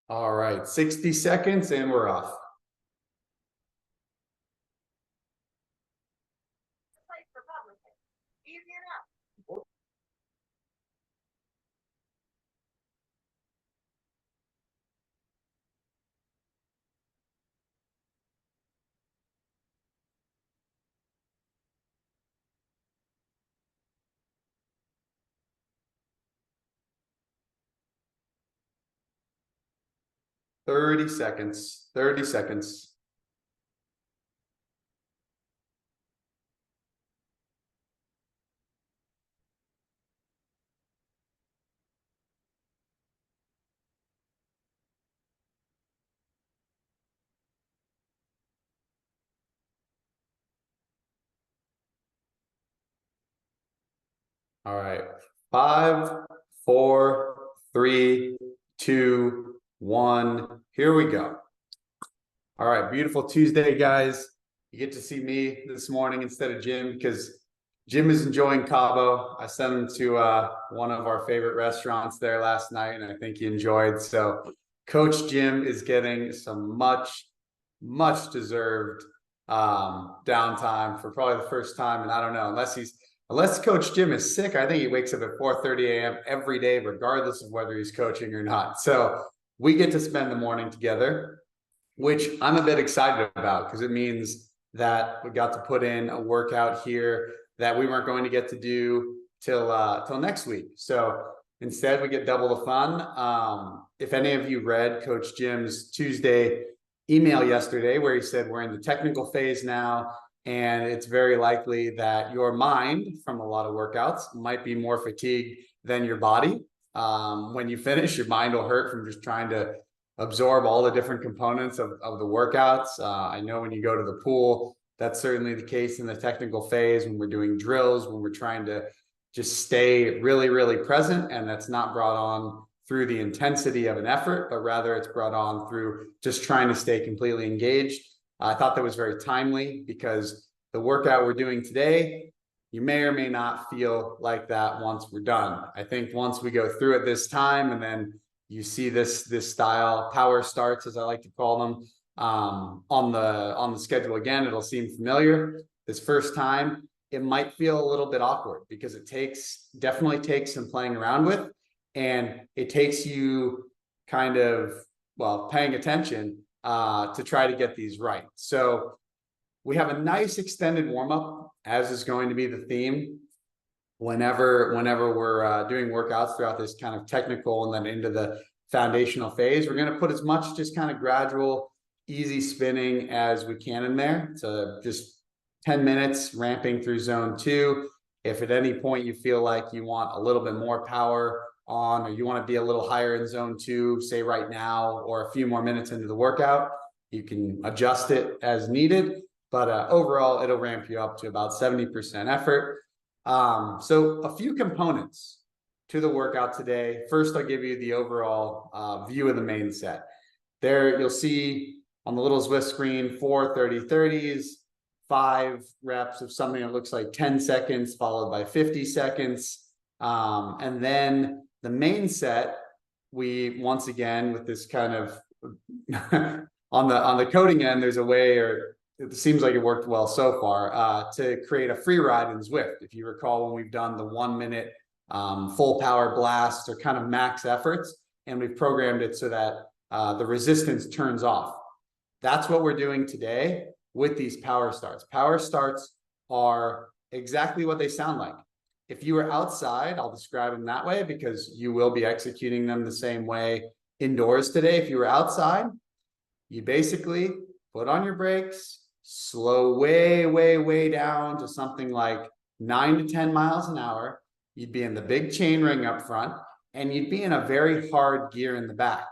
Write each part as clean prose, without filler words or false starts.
All right, 60 seconds and we're off. Thirty seconds. 30 seconds. All right. 5, 4, 3, 2, 1. Here we go. All right, beautiful Tuesday, guys. You get to see me this morning instead of Jim because Jim is enjoying Cabo. I sent him to one of our favorite restaurants there last night, and I think he enjoyed. So Coach Jim is getting some much deserved downtime for probably the first time. And I don't know, unless Coach Jim is sick, I think he wakes up at 4:30 a.m. every day, regardless of whether he's coaching or not. So we get to spend the morning together, which I'm a bit excited about because it means that we got to put in a workout here that we weren't going to get to do till next week. So instead, we get double the fun. If any of you read Coach Jim's Tuesday email yesterday, where he said we're in the technical phase now, and it's very likely that your mind from a lot of workouts might be more fatigued than your body. When you finish, your mind will hurt from just trying to absorb all the different components of the workouts. I know when you go to the pool, that's certainly the case in the technical phase when we're doing drills, when we're trying to just stay really present, and that's not brought on through the intensity of an effort, but rather it's brought on through just trying to stay completely engaged. I thought that was very timely because the workout we're doing today, you may or may not feel like that once we're done. I think once we go through it this time and then you see this style power starts, as I like to call them, on the schedule again, it'll seem familiar. This first time, it might feel a little bit awkward because it definitely takes some playing around with, and it takes you kind of, well, paying attention to try to get these right. So we have a nice extended warm-up, as is going to be the theme whenever we're doing workouts throughout this kind of technical and then into the foundational phase. We're going to put as much just kind of gradual, easy spinning as we can in there. So just 10 minutes ramping through zone 2. If at any point you feel like you want a little bit more power on, or you want to be a little higher in zone 2, say right now, or a few more minutes into the workout, you can adjust it as needed. But overall, it'll ramp you up to about 70% effort. So a few components to the workout today. First, I'll give you the overall view of the main set. There you'll see on the little Zwift screen 4 30-30s, 5 reps of something that looks like 10 seconds followed by 50 seconds. And then the main set, we once again with this kind of on the coding end, there's a way, or it seems like it worked well so far, to create a free ride in Zwift. If you recall, when we've done the 1 minute full power blast or kind of max efforts, and we've programmed it so that the resistance turns off. That's what we're doing today with these power starts. Power starts are exactly what they sound like. If you were outside, I'll describe them that way because you will be executing them the same way indoors today. If you were outside, you basically put on your brakes, slow way down to something like 9 to 10 miles an hour. You'd be in the big chain ring up front, and you'd be in a very hard gear in the back.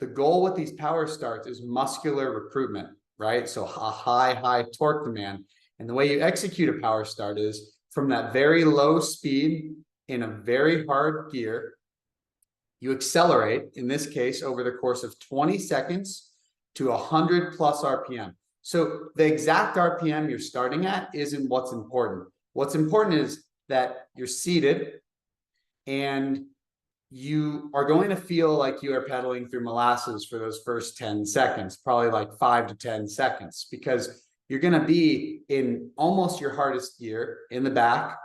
The goal with these power starts is muscular recruitment, right? So a high torque demand. And the way you execute a power start is from that very low speed in a very hard gear, you accelerate, in this case, over the course of 20 seconds to 100 plus RPM. So the exact RPM you're starting at isn't what's important. What's important is that you're seated and you are going to feel like you are pedaling through molasses for those first 10 seconds, probably like 5 to 10 seconds, because you're going to be in almost your hardest gear in the back,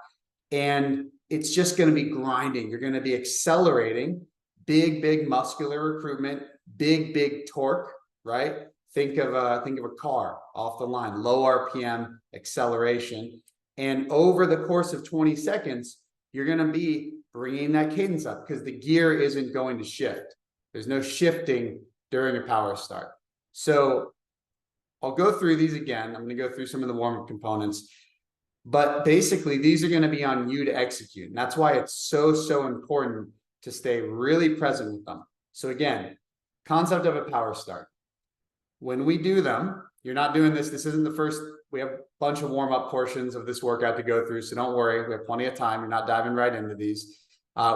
and it's just going to be grinding. You're going to be accelerating, big muscular recruitment, big torque, right? Think of a car off the line, low RPM acceleration. And over the course of 20 seconds, you're going to be bringing that cadence up because the gear isn't going to shift. There's no shifting during a power start. So I'll go through these again. I'm going to go through some of the warm-up components, but basically these are going to be on you to execute. And that's why it's so important to stay really present with them. So again, concept of a power start. When we do them, you're not doing this. This isn't the first. We have a bunch of warm-up portions of this workout to go through. So don't worry. We have plenty of time. You're not diving right into these.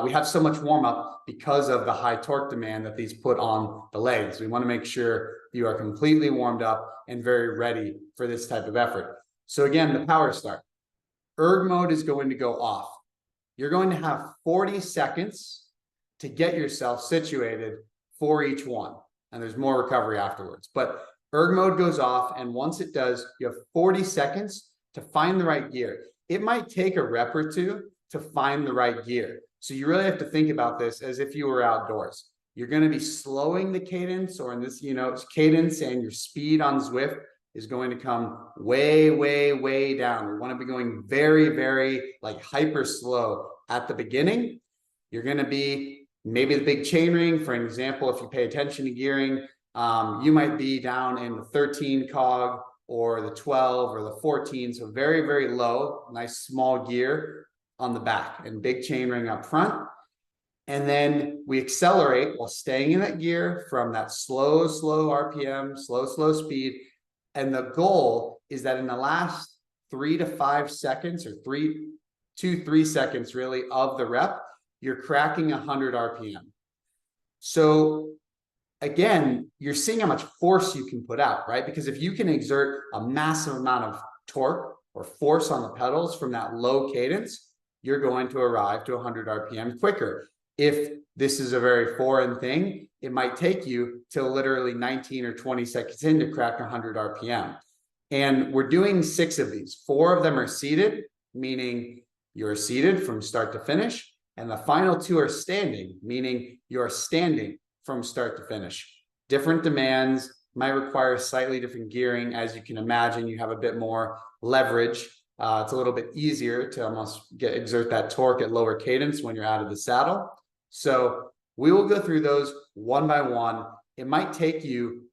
We have so much warm-up because of the high torque demand that these put on the legs. We want to make sure you are completely warmed up and very ready for this type of effort. So again, the power start. Erg mode is going to go off. You're going to have 40 seconds to get yourself situated for each one. And there's more recovery afterwards. But erg mode goes off, and once it does, you have 40 seconds to find the right gear. It might take a rep or two to find the right gear. So you really have to think about this as if you were outdoors. You're going to be slowing the cadence, or in this, cadence, and your speed on Zwift is going to come way down. We want to be going very like hyper slow at the beginning. You're going to be maybe the big chain ring. For an example, if you pay attention to gearing, you might be down in the 13 cog or the 12 or the 14. So very low, nice small gear on the back and big chain ring up front. And then we accelerate while staying in that gear from that slow RPM, slow speed. And the goal is that in the last 3 to 5 seconds, or 3 seconds really of the rep, you're cracking 100 RPM. So again, you're seeing how much force you can put out, right? Because if you can exert a massive amount of torque or force on the pedals from that low cadence, you're going to arrive to 100 RPM quicker. If this is a very foreign thing, it might take you till literally 19 or 20 seconds in to crack 100 RPM. And we're doing 6 of these. 4 of them are seated, meaning you're seated from start to finish. And the final 2 are standing, meaning you're standing from start to finish. Different demands, might require slightly different gearing. As you can imagine, you have a bit more leverage. It's a little bit easier to almost exert that torque at lower cadence when you're out of the saddle. So we will go through those one by one. It might take you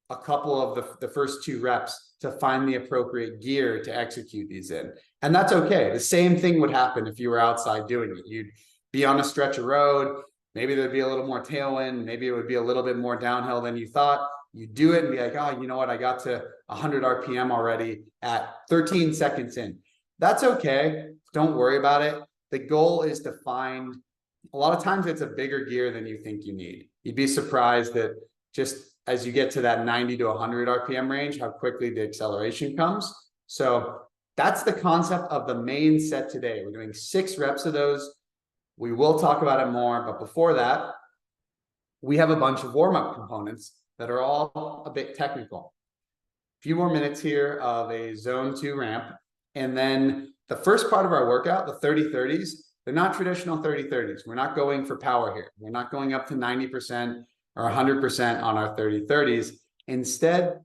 a couple of the first 2 reps to find the appropriate gear to execute these in. And that's okay. The same thing would happen if you were outside doing it. You'd be on a stretch of road. Maybe there'd be a little more tailwind. Maybe it would be a little bit more downhill than you thought. You do it and be like, oh, you know what? I got to 100 RPM already at 13 seconds in. That's okay. Don't worry about it. The goal is to find, a lot of times it's a bigger gear than you think you need. You'd be surprised that just as you get to that 90 to 100 RPM range, how quickly the acceleration comes. So that's the concept of the main set today. We're doing 6 reps of those. We will talk about it more, but before that, we have a bunch of warm-up components that are all a bit technical. A few more minutes here of a zone 2 ramp. And then the first part of our workout, the 30-30s, they're not traditional 30-30s. We're not going for power here. We're not going up to 90% or 100% on our 30-30s. Instead,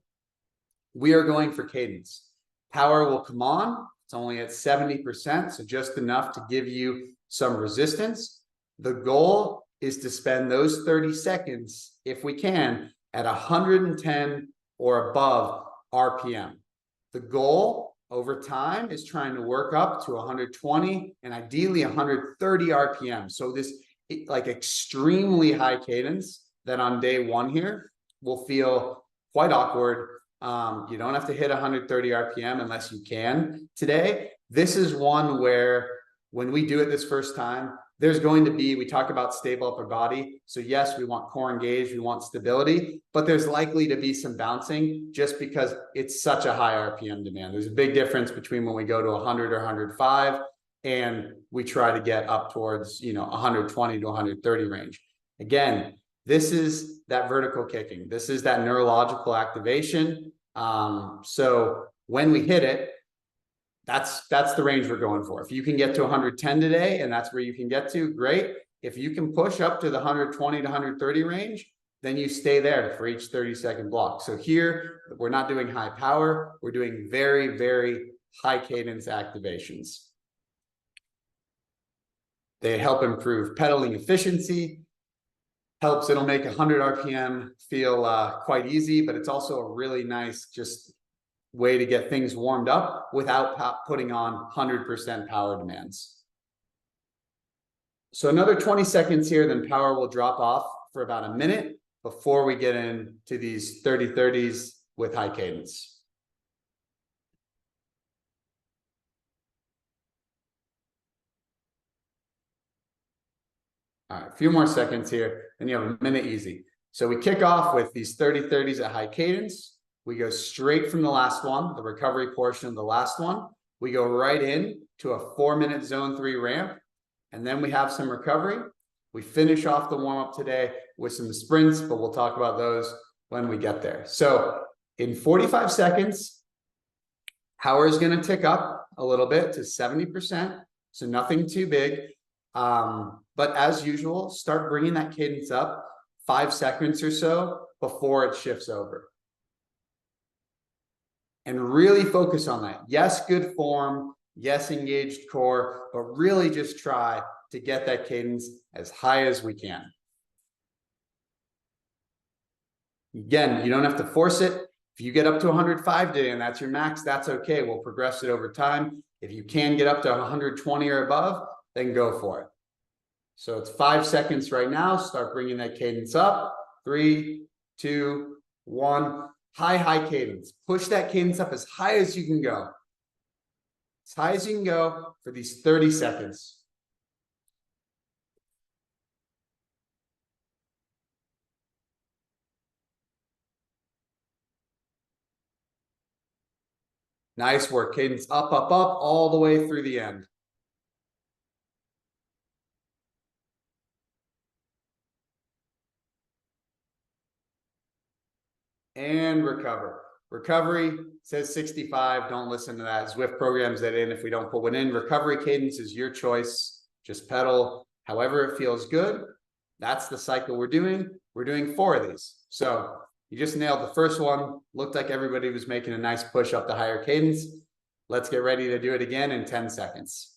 we are going for cadence. Power will come on. It's only at 70%, so just enough to give you some resistance. The goal is to spend those 30 seconds, if we can, at 110 or above RPM. The goal over time is trying to work up to 120 and ideally 130 RPM. So this like extremely high cadence that on day 1 here will feel quite awkward. You don't have to hit 130 RPM unless you can today. This is one where when we do it this first time, there's going to be, we talk about stable upper body. So yes, we want core engaged, we want stability, but there's likely to be some bouncing just because it's such a high RPM demand. There's a big difference between when we go to 100 or 105 and we try to get up towards, 120 to 130 range. Again, this is that vertical kicking. This is that neurological activation. So when we hit it, that's the range we're going for. If you can get to 110 today, and that's where you can get to, great. If you can push up to the 120 to 130 range, then you stay there for each 30-second block. So here, we're not doing high power. We're doing very, very high cadence activations. They help improve pedaling efficiency. It'll make 100 RPM feel quite easy, but it's also a really nice just way to get things warmed up without putting on 100% power demands. So another 20 seconds here, then power will drop off for about a minute before we get into these 30-30s with high cadence. All right, a few more seconds here, and you have a minute easy. So we kick off with these 30-30s at high cadence. We go straight from the last one, the recovery portion of the last one. We go right in to a 4-minute zone 3 ramp, and then we have some recovery. We finish off the warm-up today with some sprints, but we'll talk about those when we get there. So in 45 seconds, power is going to tick up a little bit to 70%, so nothing too big. But as usual, start bringing that cadence up 5 seconds or so before it shifts over. And really focus on that. Yes, good form. Yes, engaged core, but really just try to get that cadence as high as we can. Again, you don't have to force it. If you get up to 105 today and that's your max, that's okay. We'll progress it over time. If you can get up to 120 or above, then go for it. So it's 5 seconds right now. Start bringing that cadence up. 3, 2, 1. High cadence. Push that cadence up as high as you can go. As high as you can go for these 30 seconds. Nice work. Cadence up, up, up, all the way through the end. And recover. Recovery says 65. Don't listen to that. Zwift programs that in if we don't put one in. Recovery cadence is your choice. Just pedal however it feels good. That's the cycle we're doing. We're doing 4 of these. So you just nailed the first one. Looked like everybody was making a nice push up the higher cadence. Let's get ready to do it again in 10 seconds.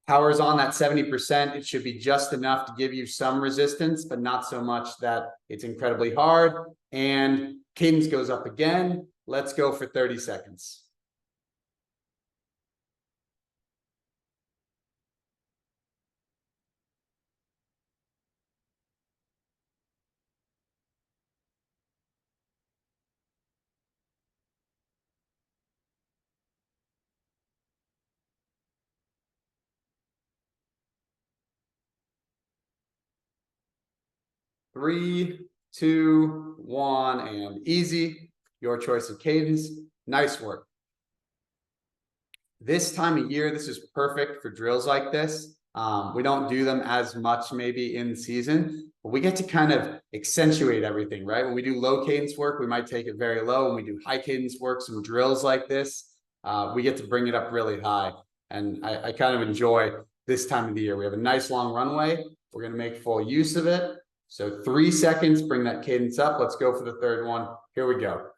Power's on that 70%. It should be just enough to give you some resistance, but not so much that it's incredibly hard. And cadence goes up again. Let's go for 30 seconds. Three, 2, 1, and easy. Your choice of cadence. Nice work. This time of year, this is perfect for drills like this. We don't do them as much maybe in season, but we get to kind of accentuate everything, right? When we do low cadence work, we might take it very low. When we do high cadence work, some drills like this, we get to bring it up really high. And I kind of enjoy this time of the year. We have a nice long runway. We're going to make full use of it. So 3 seconds, bring that cadence up. Let's go for the third one. Here we go.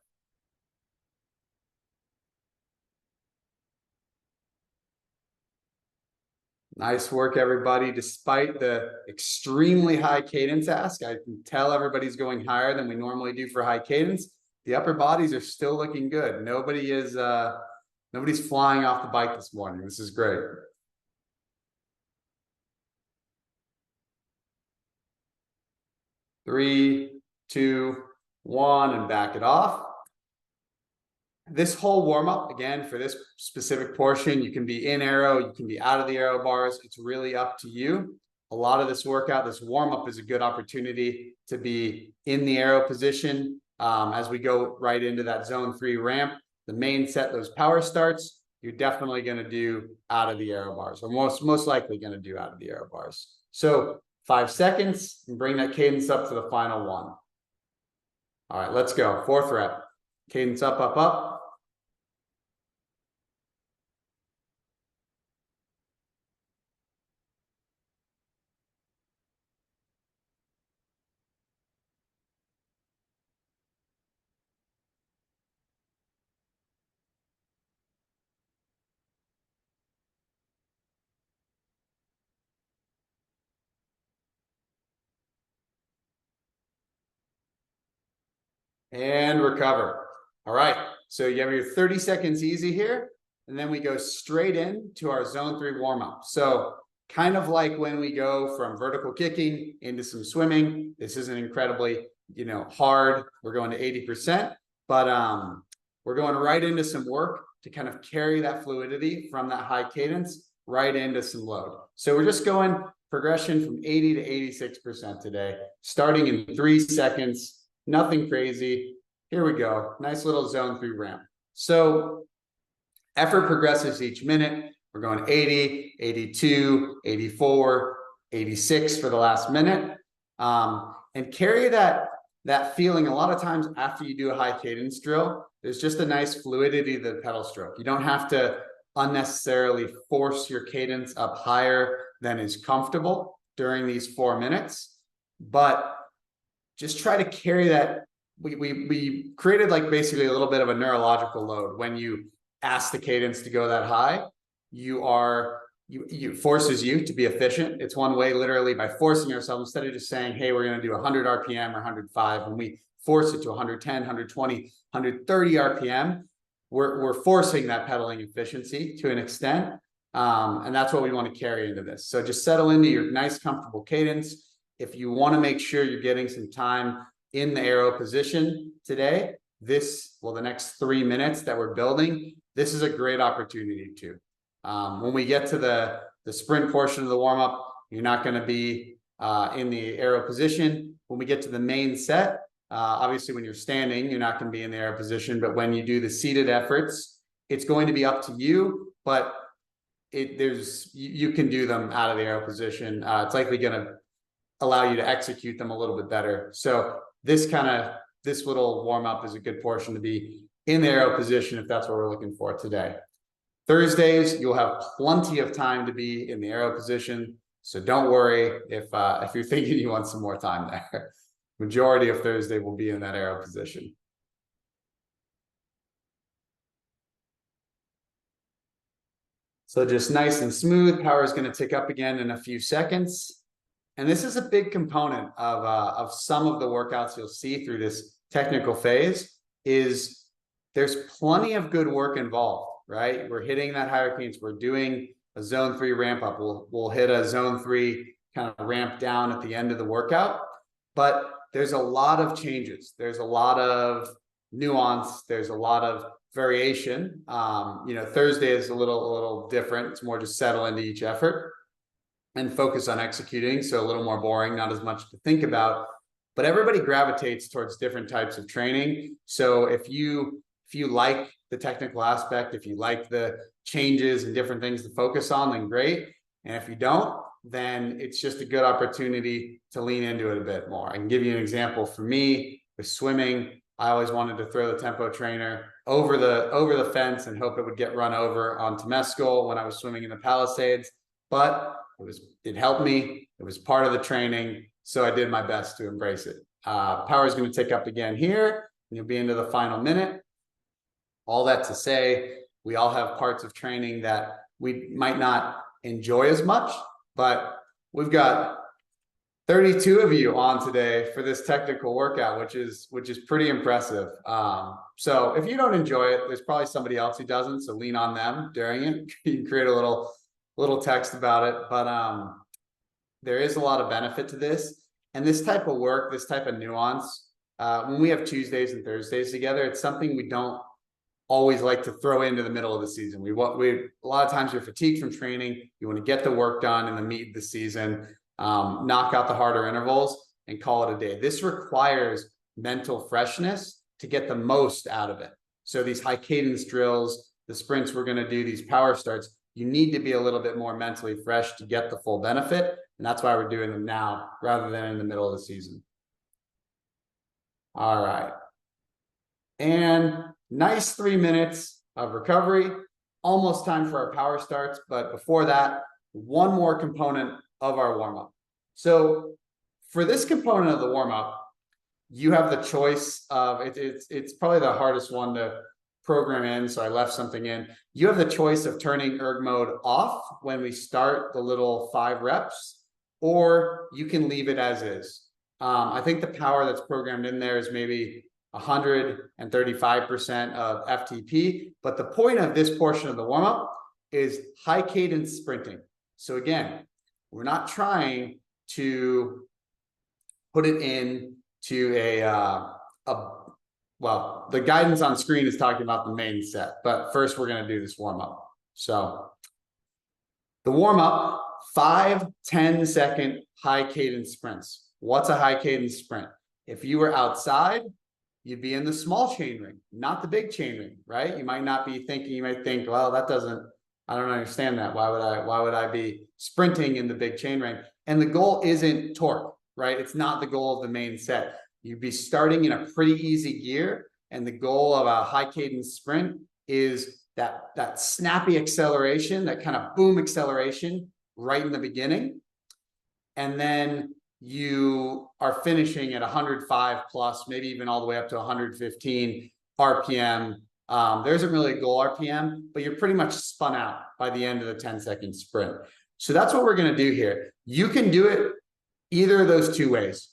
Nice work, everybody. Despite the extremely high cadence ask, I can tell everybody's going higher than we normally do for high cadence. The upper bodies are still looking good. Nobody's flying off the bike this morning. This is great. Three, 2, 1, and back it off. This whole warm-up, again, for this specific portion, you can be in aero, you can be out of the aero bars. It's really up to you. A lot of this workout, this warm-up is a good opportunity to be in the aero position as we go right into that zone 3 ramp. The main set, those power starts, you're definitely going to do out of the aero bars, or most likely going to do out of the aero bars. So 5 seconds and bring that cadence up to the final one. All right, let's go. 4th rep. Cadence up, up, up. And recover. All right, so you have your 30 seconds easy here, and then we go straight into our zone 3 warm-up. So kind of like when we go from vertical kicking into some swimming, this isn't incredibly, hard. We're going to 80%, but we're going right into some work to kind of carry that fluidity from that high cadence right into some load. So we're just going progression from 80 to 86% today, starting in 3 seconds. Nothing crazy. Here we go. Nice little zone 3 ramp. So effort progresses each minute. We're going 80, 82, 84, 86 for the last minute. And carry that feeling. A lot of times after you do a high cadence drill, there's just a nice fluidity to the pedal stroke. You don't have to unnecessarily force your cadence up higher than is comfortable during these 4 minutes, but just try to carry that. We created like basically a little bit of a neurological load. When you ask the cadence to go that high, it forces you to be efficient. It's one way, literally, by forcing ourselves, instead of just saying, hey, we're going to do 100 RPM or 105, when we force it to 110, 120, 130 RPM, we're forcing that pedaling efficiency to an extent. And that's what we want to carry into this. So just settle into your nice, comfortable cadence. If you want to make sure you're getting some time in the aero position today, the next 3 minutes that we're building, this is a great opportunity to. When we get to the sprint portion of the warm-up, you're not going to be in the aero position. When we get to the main set, obviously when you're standing, you're not going to be in the aero position, but when you do the seated efforts, it's going to be up to you, but you can do them out of the aero position. It's likely going to allow you to execute them a little bit better. So this little warm-up is a good portion to be in the aero position if that's what we're looking for today. Thursdays, you'll have plenty of time to be in the aero position. So don't worry if you're thinking you want some more time there. Majority of Thursday will be in that aero position. So just nice and smooth. Power is going to tick up again in a few seconds. And this is a big component of some of the workouts you'll see through this technical phase. Is there's plenty of good work involved, right? We're hitting that higher cadence. We're doing a zone 3 ramp up. We'll hit a zone 3 kind of ramp down at the end of the workout. But there's a lot of changes. There's a lot of nuance. There's a lot of variation. Thursday is a little different. It's more just settle into each effort and focus on executing. So a little more boring, not as much to think about, but everybody gravitates towards different types of training. So if you like the technical aspect, if you like the changes and different things to focus on, then great. And if you don't, then it's just a good opportunity to lean into it a bit more. I can give you an example. For me, with swimming, I always wanted to throw the tempo trainer over the fence and hope it would get run over on Temescal when I was swimming in the Palisades. But it helped me. It was part of the training. So I did my best to embrace it. Power is going to tick up again here, and you'll be into the final minute. All that to say, we all have parts of training that we might not enjoy as much, but we've got 32 of you on today for this technical workout, which is pretty impressive. So if you don't enjoy it, there's probably somebody else who doesn't, so lean on them during it. You can create a little text about it, but there is a lot of benefit to this. And this type of work, this type of nuance, when we have Tuesdays and Thursdays together, it's something we don't always like to throw into the middle of the season. A lot of times you're fatigued from training. You want to get the work done in the meat of the season, knock out the harder intervals and call it a day. This requires mental freshness to get the most out of it. So these high cadence drills, the sprints we're going to do, these power starts, you need to be a little bit more mentally fresh to get the full benefit. And that's why we're doing them now rather than in the middle of the season. All right. And nice 3 minutes of recovery. Almost time for our power starts. But before that, one more component of our warm-up. So for this component of the warm-up, you have the choice of it's probably the hardest one to program in, so I left something in. You have the choice of turning erg mode off when we start the little 5 reps, or you can leave it as is. I think the power that's programmed in there is maybe 135% of FTP, but the point of this portion of the warm-up is high cadence sprinting. So again, we're not trying to put it in to well, the guidance on screen is talking about the main set, but first we're going to do this warm up. So the warm up, 5 10-second high cadence sprints. What's a high cadence sprint? If you were outside, you'd be in the small chain ring, not the big chain ring, right? You might not be thinking, you might think, well, that doesn't, I don't understand that. Why would I be sprinting in the big chain ring? And the goal isn't torque, right? It's not the goal of the main set. You'd be starting in a pretty easy gear, and the goal of a high cadence sprint is that snappy acceleration, that kind of boom acceleration right in the beginning. And then you are finishing at 105 plus, maybe even all the way up to 115 RPM. There isn't really a goal RPM, but you're pretty much spun out by the end of the 10-second sprint. So that's what we're going to do here. You can do it either of those two ways.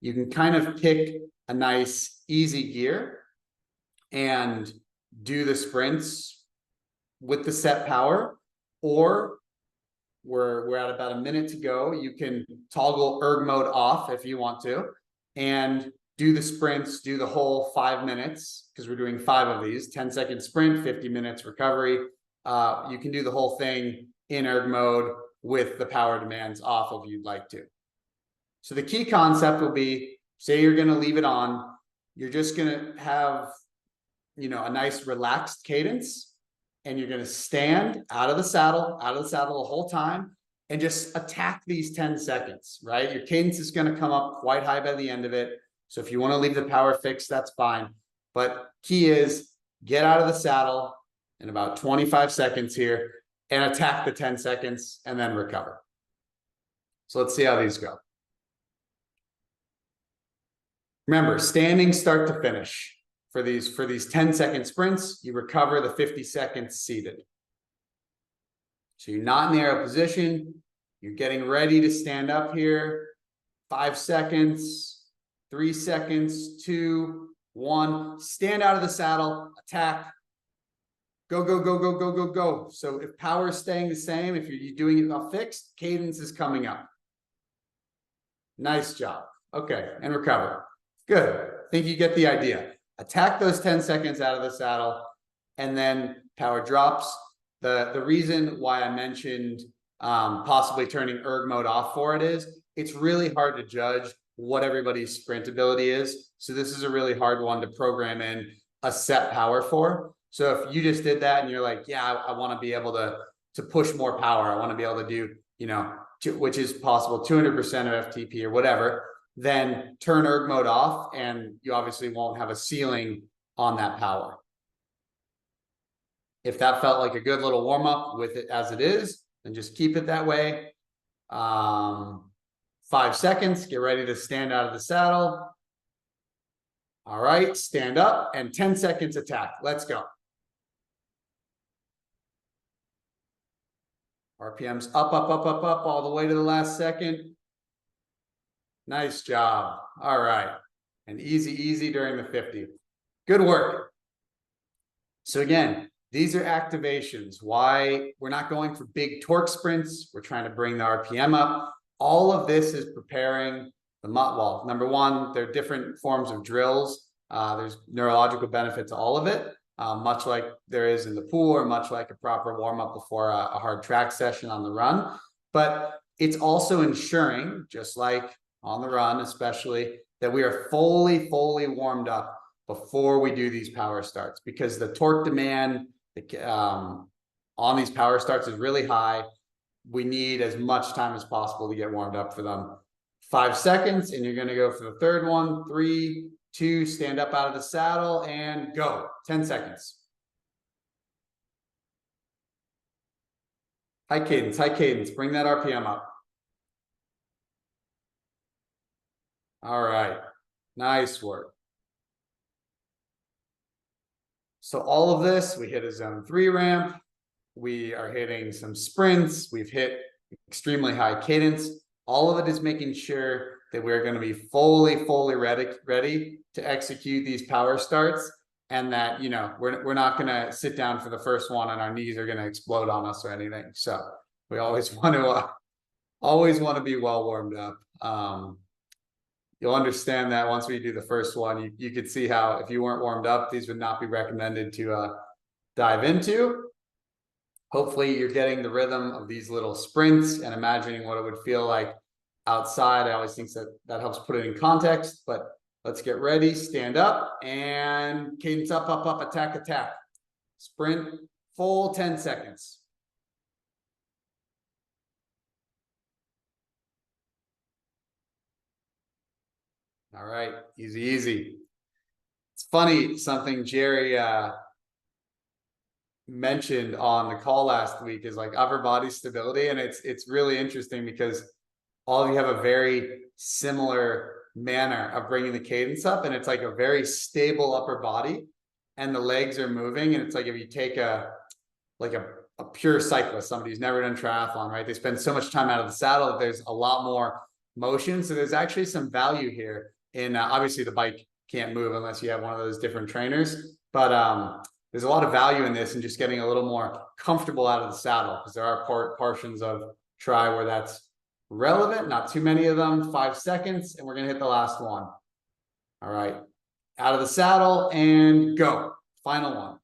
You can kind of pick a nice easy gear and do the sprints with the set power, or we're at about a minute to go. You can toggle erg mode off if you want to, and do the sprints, do the whole 5 minutes, because we're doing 5 of these, 10-second sprint, 50 minutes recovery. You can do the whole thing in erg mode with the power demands off if you'd like to. So the key concept will be, say you're going to leave it on, you're just going to have, a nice relaxed cadence, and you're going to stand out of the saddle the whole time, and just attack these 10 seconds, right? Your cadence is going to come up quite high by the end of it. So if you want to leave the power fixed, that's fine. But key is get out of the saddle in about 25 seconds here and attack the 10 seconds and then recover. So let's see how these go. Remember, standing start to finish. For these 10-second sprints, you recover the 50 seconds seated. So you're not in the arrow position. You're getting ready to stand up here. 5 seconds, 3 seconds, 2, 1. Stand out of the saddle, attack. Go, go, go, go, go, go, go. So if power is staying the same, if you're doing it fixed, cadence is coming up. Nice job. Okay, and recover. Good. I think you get the idea. Attack those 10 seconds out of the saddle, and then power drops. The reason why I mentioned possibly turning erg mode off for it is it's really hard to judge what everybody's sprint ability is. So this is a really hard one to program in a set power for. So if you just did that and you're like, yeah, I want to be able to push more power, I want to be able to do, which is possible, 200% of FTP or whatever, then turn erg mode off, and you obviously won't have a ceiling on that power. If that felt like a good little warm-up with it as it is, then just keep it that way. 5 seconds, get ready to stand out of the saddle. All right, stand up, and 10 seconds attack. Let's go. RPMs up, up, up, up, up, all the way to the last second. Nice job. All right. And easy, easy during the 50. Good work. So again, these are activations. Why we're not going for big torque sprints. We're trying to bring the RPM up. All of this is preparing the well, number one, there are different forms of drills. There's neurological benefit to all of it, much like there is in the pool, or much like a proper warm-up before a hard track session on the run. But it's also ensuring, just like on the run especially, that we are fully warmed up before we do these power starts, because the torque demand, on these power starts is really high. We need as much time as possible to get warmed up for them. 5 seconds, and you're going to go for the third one. 3, 2, stand up out of the saddle and go. 10 seconds. High cadence, high cadence. Bring that RPM up. All right. Nice work. So all of this, we hit a zone 3 ramp. We are hitting some sprints. We've hit extremely high cadence. All of it is making sure that we're going to be fully ready to execute these power starts, and that, you know, we're not going to sit down for the first one and our knees are going to explode on us or anything. So we always want to be well warmed up. You'll understand that once we do the first one, you could see how if you weren't warmed up, these would not be recommended to dive into. Hopefully you're getting the rhythm of these little sprints and imagining what it would feel like outside. I always think that helps put it in context, but let's get ready. Stand up and cadence up, up, up, attack, attack. Sprint, full 10 seconds. All right, easy, easy. It's funny, something Jerry mentioned on the call last week is like upper body stability, and it's really interesting because all of you have a very similar manner of bringing the cadence up, and it's like a very stable upper body, and the legs are moving, and it's like if you take a pure cyclist, somebody who's never done triathlon, right? They spend so much time out of the saddle that there's a lot more motion. So there's actually some value here in obviously the bike can't move unless you have one of those different trainers, but there's a lot of value in this and just getting a little more comfortable out of the saddle, because there are portions of tri where that's relevant, not too many of them. 5 seconds, and we're going to hit the last one. All right, out of the saddle and go. Final one.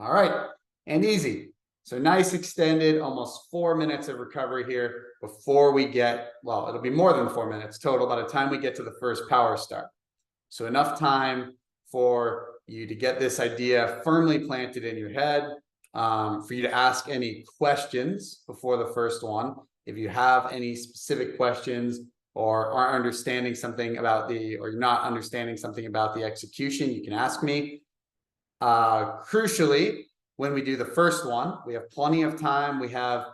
All right, and easy. So nice extended, almost 4 minutes of recovery here before we get, well, it'll be more than 4 minutes total by the time we get to the first power start. So enough time for you to get this idea firmly planted in your head, for you to ask any questions before the first one. If you have any specific questions or are understanding something about or you're not understanding something about the execution, you can ask me. Crucially, when we do the first one, we have plenty of time. We have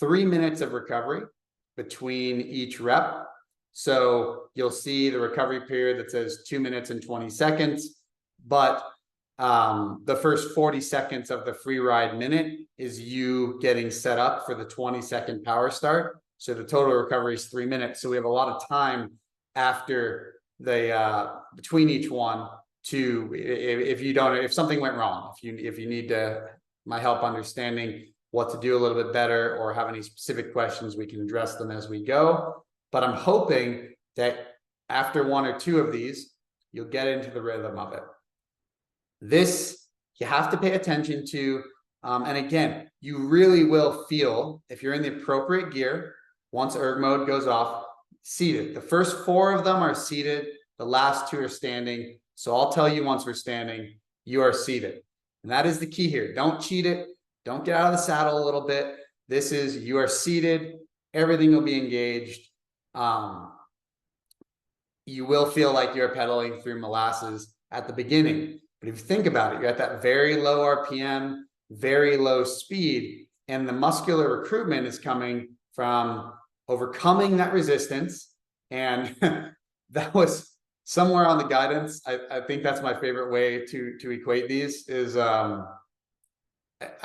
3 minutes of recovery between each rep. So you'll see the recovery period that says 2 minutes and 20 seconds. But the first 40 seconds of the free ride minute is you getting set up for the 20-second power start. So the total recovery is 3 minutes. So we have a lot of time after the between each one to, if something went wrong, if you need my help understanding what to do a little bit better or have any specific questions, we can address them as we go. But I'm hoping that after 1 or 2 of these, you'll get into the rhythm of it. This you have to pay attention to. And again, you really will feel, if you're in the appropriate gear, once erg mode goes off, seated. The first 4 of them are seated. The last 2 are standing. So I'll tell you once we're standing, you are seated. And that is the key here. Don't cheat it. Don't get out of the saddle a little bit. This is, you are seated. Everything will be engaged. You will feel like you're pedaling through molasses at the beginning. But if you think about it, you're at that very low RPM, very low speed, and the muscular recruitment is coming from overcoming that resistance. And that was somewhere on the guidance. I think that's my favorite way to equate these is,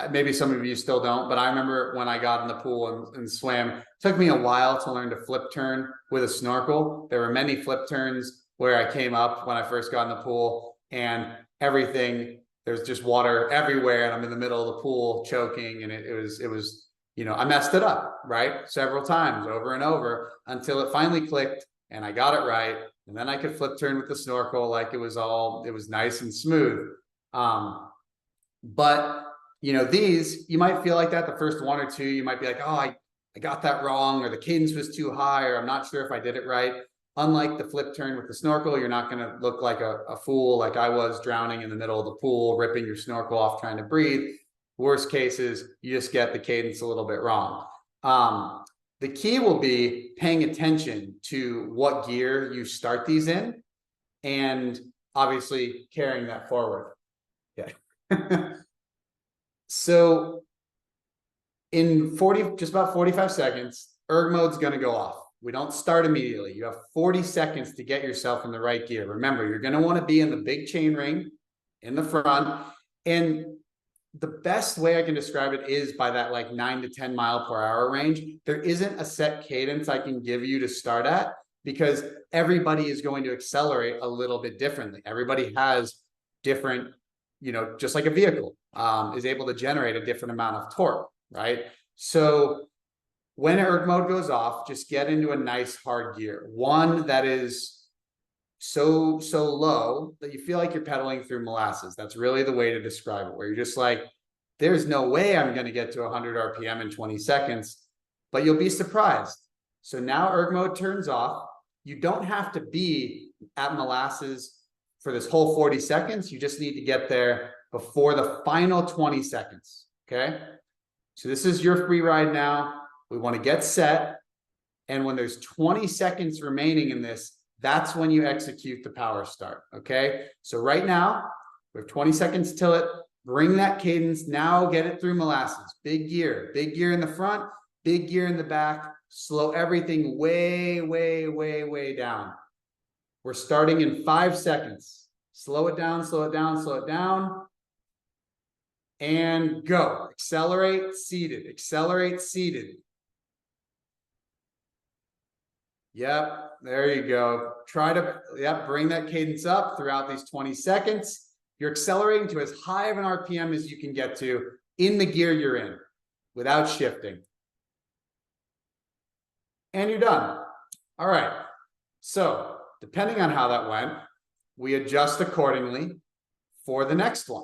maybe some of you still don't, but I remember when I got in the pool and swam, it took me a while to learn to flip turn with a snorkel. There were many flip turns where I came up when I first got in the pool, and there's just water everywhere, and I'm in the middle of the pool choking, and it was, you know, I messed it up, right? Several times over and over until it finally clicked and I got it right. And then I could flip turn with the snorkel like it was nice and smooth. But you know, these, you might feel like that the first 1 or 2, you might be like, oh, I got that wrong, or the cadence was too high, or I'm not sure if I did it right. unlike the flip turn with the snorkel, you're not going to look like a fool like I was drowning in the middle of the pool, ripping your snorkel off trying to breathe. Worst case is you just get the cadence a little bit wrong. The key will be paying attention to what gear you start these in, and obviously carrying that forward. Yeah. So in just about 45 seconds, erg mode's going to go off. We don't start immediately. You have 40 seconds to get yourself in the right gear. Remember, you're going to want to be in the big chain ring in the front. And the best way I can describe it is by that like 9 to 10 mile per hour range. There isn't a set cadence I can give you to start at, because everybody is going to accelerate a little bit differently. Everybody has different, just like a vehicle is able to generate a different amount of torque, right? So when erg mode goes off, just get into a nice hard gear, one that is so low that you feel like you're pedaling through molasses. That's really the way to describe it, where you're just like, there's no way I'm going to get to 100 RPM in 20 seconds, but you'll be surprised. So now erg mode turns off. You don't have to be at molasses for this whole 40 seconds. You just need to get there before the final 20 seconds. Okay. So this is your free ride now. We want to get set. And when there's 20 seconds remaining in this, that's when you execute the power start. Okay. So right now we have 20 seconds till it. Bring that cadence. Now get it through molasses. Big gear in the front, big gear in the back. Slow everything way, way, way, way down. We're starting in 5 seconds. Slow it down, slow it down, slow it down. And go. Accelerate, seated. Accelerate, seated. Yep, there you go. Try to bring that cadence up throughout these 20 seconds. You're accelerating to as high of an RPM as you can get to in the gear you're in without shifting. And you're done. All right. So depending on how that went, we adjust accordingly for the next one.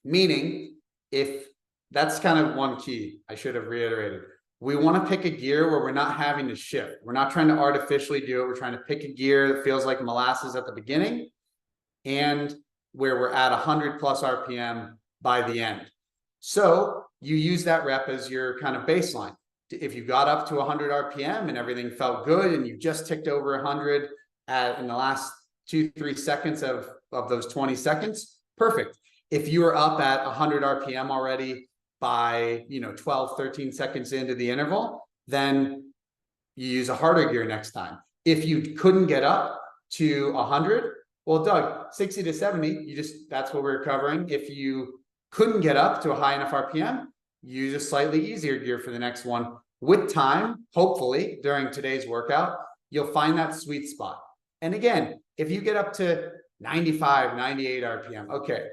Meaning, if that's kind of one key I should have reiterated. We want to pick a gear where we're not having to shift. We're not trying to artificially do it. We're trying to pick a gear that feels like molasses at the beginning and where we're at 100 plus RPM by the end. So you use that rep as your kind of baseline. If you got up to 100 RPM and everything felt good and you just ticked over 100 in the last 2-3 seconds of those 20 seconds, perfect. If you were up at 100 RPM already by 12-13 seconds into the interval, then you use a harder gear next time. If you couldn't get up to 100, well, Doug, 60 to 70, that's what we're covering. If you couldn't get up to a high enough RPM, use a slightly easier gear for the next one. With time, hopefully during today's workout, you'll find that sweet spot. And again, if you get up to 95, 98 RPM, okay,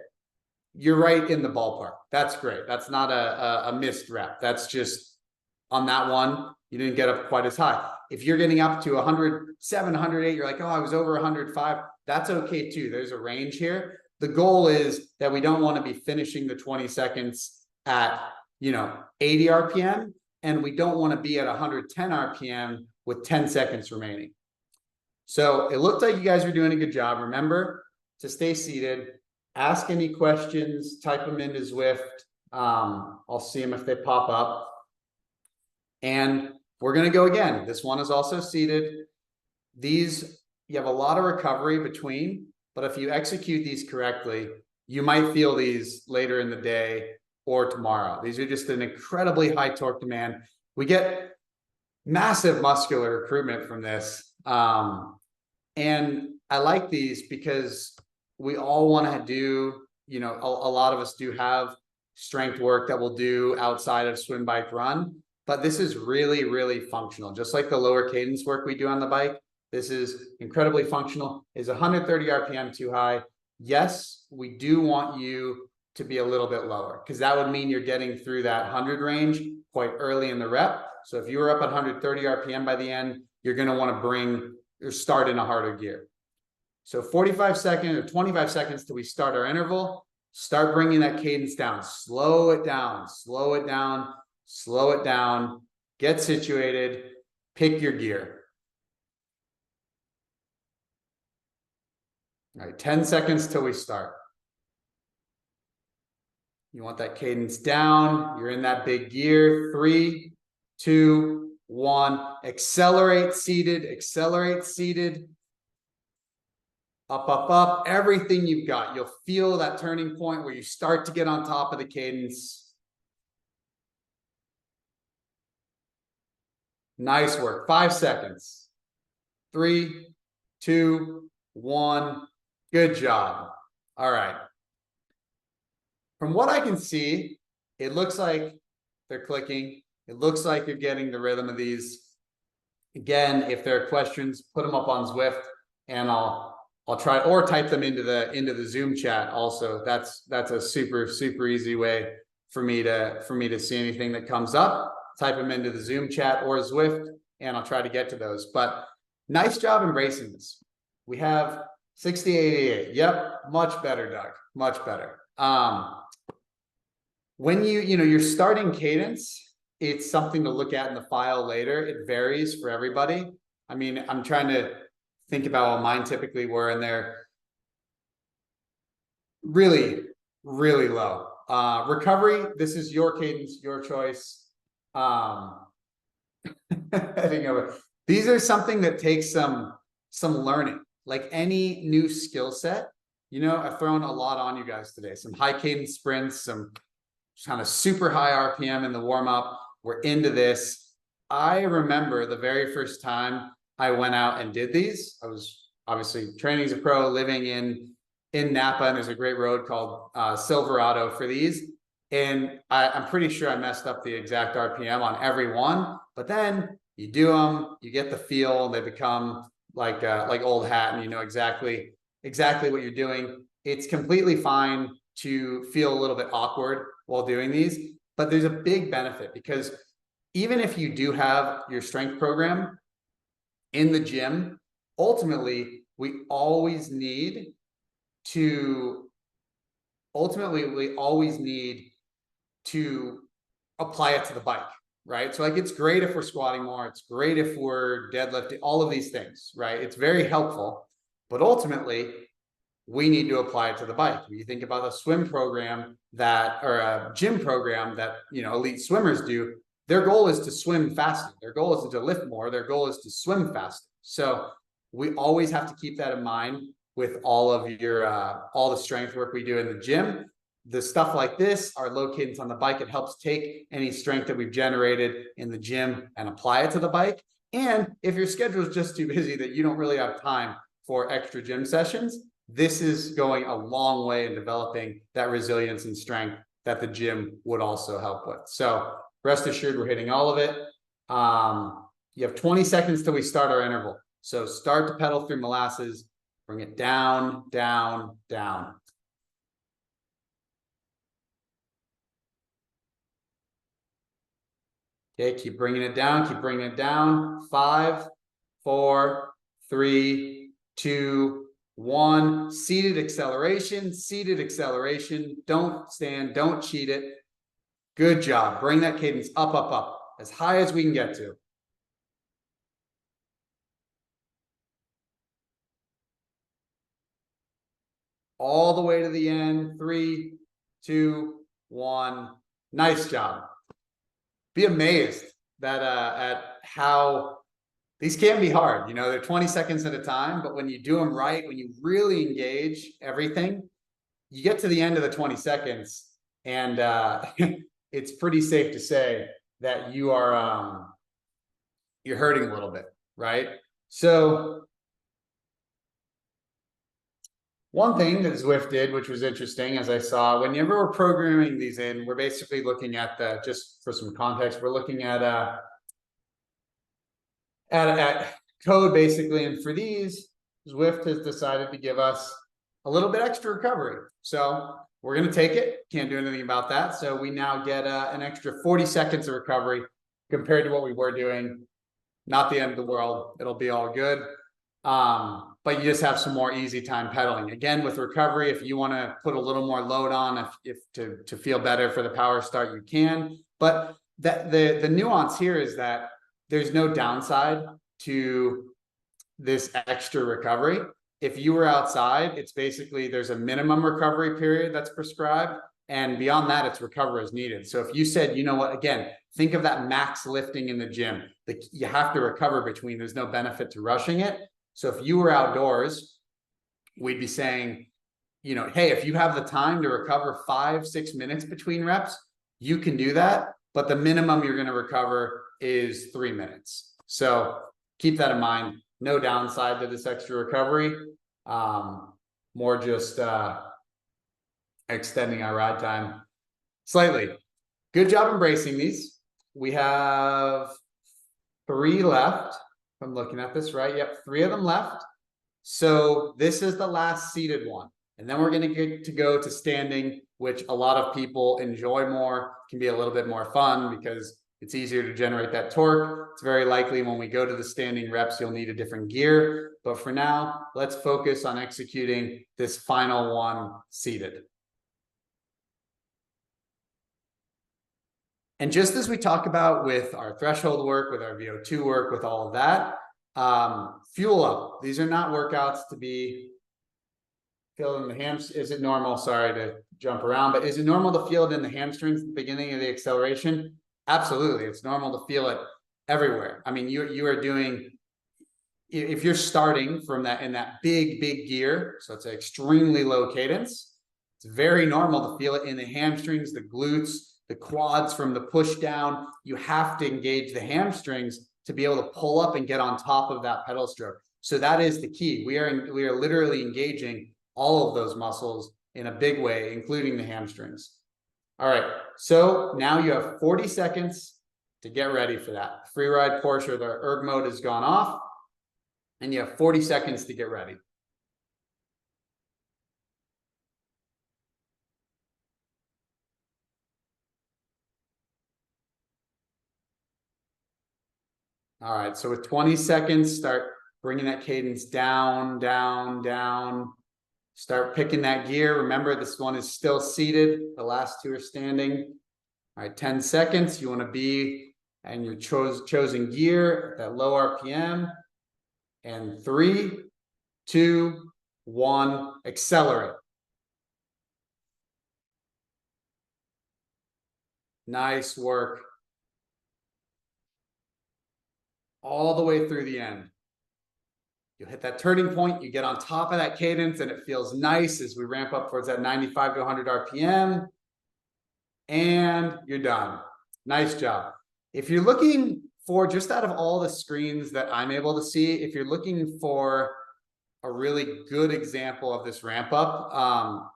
you're right in the ballpark. That's great. That's not a missed rep. That's just on that one, you didn't get up quite as high. If you're getting up to 107, 108, you're like, oh, I was over 105. That's okay too. There's a range here. The goal is that we don't want to be finishing the 20 seconds at, 80 RPM, and we don't want to be at 110 RPM with 10 seconds remaining. So it looked like you guys were doing a good job. Remember to stay seated. Ask any questions, type them into Zwift. I'll see them if they pop up. And we're going to go again. This one is also seated. These, you have a lot of recovery between, but if you execute these correctly, you might feel these later in the day or tomorrow. These are just an incredibly high torque demand. We get massive muscular recruitment from this. And I like these because we all want to do, a lot of us do have strength work that we'll do outside of swim, bike, run, but this is really, really functional. Just like the lower cadence work we do on the bike, this is incredibly functional. Is 130 RPM too high? Yes, we do want you to be a little bit lower because that would mean you're getting through that 100 range quite early in the rep. So if you were up at 130 RPM by the end, you're going to want to bring or start in a harder gear. So 45 seconds or 25 seconds till we start our interval, start bringing that cadence down, slow it down, slow it down, slow it down, get situated, pick your gear. All right, 10 seconds till we start. You want that cadence down. You're in that big gear. 3, 2, 1. Accelerate seated, accelerate seated. Up, up, up. Everything you've got. You'll feel that turning point where you start to get on top of the cadence. Nice work. 5 seconds. 3, 2, 1. Good job. All right. From what I can see, it looks like they're clicking. It looks like you're getting the rhythm of these. Again, if there are questions, put them up on Zwift, and I'll try, or type them into the Zoom chat. Also, that's a super easy way for me to see anything that comes up. Type them into the Zoom chat or Zwift, and I'll try to get to those. But nice job embracing this. We have 60-88. Yep, much better, Doug. Much better. When you're starting cadence, it's something to look at in the file later. It varies for everybody. I mean, I'm trying to think about what mine typically were, and they're really low. Recovery, this is your cadence, your choice. These are something that takes some learning. Like any new skill set, I've thrown a lot on you guys today. Some high cadence sprints, some kind of super high RPM in the warm up. We're into this. I remember the very first time I went out and did these. I was obviously training as a pro, living in Napa, and there's a great road called Silverado for these. And I'm pretty sure I messed up the exact RPM on every one, but then you do them, you get the feel, they become like old hat, and you know exactly what you're doing. It's completely fine to feel a little bit awkward while doing these, but there's a big benefit, because even if you do have your strength program in the gym, ultimately we always need to apply it to the bike, right? So like, it's great if we're squatting more, it's great if we're deadlifting, all of these things, right? It's very helpful, but ultimately we need to apply it to the bike. When you think about a swim program or a gym program that, elite swimmers do, their goal is to swim faster. Their goal isn't to lift more. Their goal is to swim faster. So we always have to keep that in mind with all of all the strength work we do in the gym. The stuff like this, our low cadence on the bike, it helps take any strength that we've generated in the gym and apply it to the bike. And if your schedule is just too busy that you don't really have time for extra gym sessions, this is going a long way in developing that resilience and strength that the gym would also help with. So rest assured, we're hitting all of it. You have 20 seconds till we start our interval. So start to pedal through molasses, bring it down, down, down. Okay, keep bringing it down, keep bringing it down. 5, 4, 3, 2, 1. Seated acceleration, seated acceleration. Don't stand, don't cheat it. Good job. Bring that cadence up, up, up, as high as we can get to. All the way to the end. 3, 2, 1. Nice job. Be amazed that at how these can be hard. They're 20 seconds at a time, but when you do them right, when you really engage everything, you get to the end of the 20 seconds, and it's pretty safe to say that you are you're hurting a little bit, right? So one thing that Zwift did, which was interesting, as I saw, whenever we're programming these in, we're basically looking at just for some context, we're looking at code basically, and for these, Zwift has decided to give us a little bit extra recovery. So we're going to take it. Can't do anything about that. So we now get an extra 40 seconds of recovery compared to what we were doing. Not the end of the world. It'll be all good. But you just have some more easy time pedaling. Again, with recovery, if you want to put a little more load on, if to feel better for the power start, you can. But the nuance here is that there's no downside to this extra recovery. if you were outside, it's basically there's a minimum recovery period that's prescribed. And beyond that, it's recover as needed. So if you said, you know what, again, think of that max lifting in the gym. You have to recover between, there's no benefit to rushing it. So if you were outdoors, we'd be saying, you know, hey, if you have the time to recover 5-6 minutes between reps, you can do that. But the minimum you're going to recover is 3 minutes. So keep that in mind. No downside to this extra recovery. More just extending our ride time slightly. Good job embracing these. We have 3 left. I'm looking at this, right? Yep, 3 of them left. So this is the last seated one. And then we're going to get to go to standing, which a lot of people enjoy more, can be a little bit more fun because it's easier to generate that torque. It's very likely when we go to the standing reps, you'll need a different gear. But for now, let's focus on executing this final one seated. And just as we talk about with our threshold work, with our VO2 work, with all of that, fuel up. These are not workouts to be feeling the hamstrings. Is it normal? Sorry to jump around, but is it normal to feel it in the hamstrings at the beginning of the acceleration? Absolutely. It's normal to feel it everywhere. I mean, you are doing, if you're starting from that in that big gear, so it's an extremely low cadence, it's very normal to feel it in the hamstrings, the glutes, the quads from the push down. You have to engage the hamstrings to be able to pull up and get on top of that pedal stroke. So that is the key. We are literally engaging all of those muscles in a big way, including the hamstrings. All right, so now you have 40 seconds to get ready for that. Free ride Porsche, the erg mode has gone off, and you have 40 seconds to get ready. All right, so with 20 seconds, start bringing that cadence down, down, down. Start picking that gear. Remember, this one is still seated. The last 2 are standing. All right, 10 seconds. You want to be in your chosen gear at that low RPM. And 3, 2, 1, accelerate. Nice work. All the way through the end. You'll hit that turning point, you get on top of that cadence, and it feels nice as we ramp up towards that 95 to 100 RPM. And you're done. Nice job. If you're looking for, just out of all the screens that I'm able to see, if you're looking for a really good example of this ramp up,